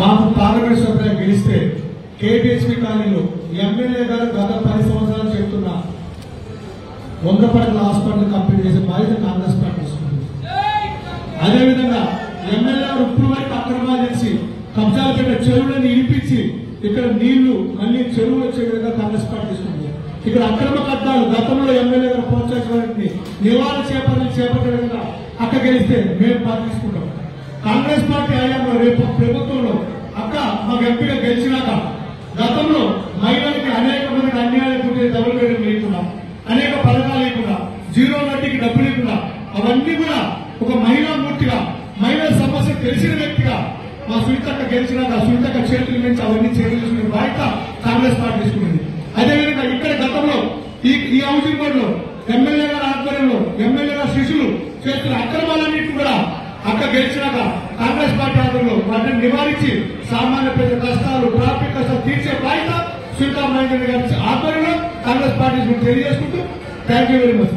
మాకు పార్లమెంట్ సభ్యులు గెలిస్తే కేబీహెచ్పీ కాలనీలో ఎమ్మెల్యే గారు గత 10 సంవత్సరాలు చెప్తున్న 100 పడకల హాస్పిటల్ కంప్లీట్ చేసే బాధ్యత కాంగ్రెస్ పార్టీ తీసుకుంది. అదేవిధంగా ఎమ్మెల్యే గారు ఇప్పుడు వరకు అక్రమాలు చేసి కబ్జాలు పెట్టిన చెరువులను ఇడిపించి ఇక్కడ నీళ్లు మళ్లీ చెరువులు వచ్చే విధంగా కాంగ్రెస్ పార్టీ తీసుకుంది. ఇక్కడ అక్రమ కట్టాలు గతంలో ఎమ్మెల్యే గారు ప్రోత్సహించడానికి నివారణ చేపట్టే విధంగా అక్క గెలిస్తే మేము పార్టీ తీసుకుంటాం. కాంగ్రెస్ పార్టీ హయాంలో రేపు ప్రభుత్వంలో అక్క మాకు ఎంపీగా గెలిచినాక గతంలో మహిళలకి అనేక మందికి అన్యాయం పుట్టే డబుల్ బెడ్రూమ్ లేకుండా అనేక పథకాలు లేకుండా జీరో వడ్డీకి డబ్బు లేకుండా అవన్నీ కూడా ఒక మహిళా మూర్తిగా మహిళా సమస్య తెలిసిన వ్యక్తిగా మా సునీతక్క గెలిచినాక సునీతక్క చేతుల నుంచి అవన్నీ చేతులు బాధ్యత కాంగ్రెస్ పార్టీ తీసుకున్నది. అదేవిధంగా ఇక్కడ గతంలో ఈ హౌసింగ్ బోర్డు లో ఎమ్మెల్యే గారి ఆధ్వర్యంలో ఎమ్మెల్యే గారి శిష్యులు చేస్తున్న అక్రమాలన్నింటి కూడా అక్క గెలిచినాక కాంగ్రెస్ పార్టీ ఆధ్వర్యంలో వాటిని నివారించి సామాన్య ప్రజల కష్టాలు ట్రాఫిక్ కష్టాలు తీర్చే బాధ్యత సునీతా మహేందర్ గారి ఆధ్వర్యంలో కాంగ్రెస్ పార్టీ తెలియజేసుకుంటూ థ్యాంక్ యూ వెరీ మచ్.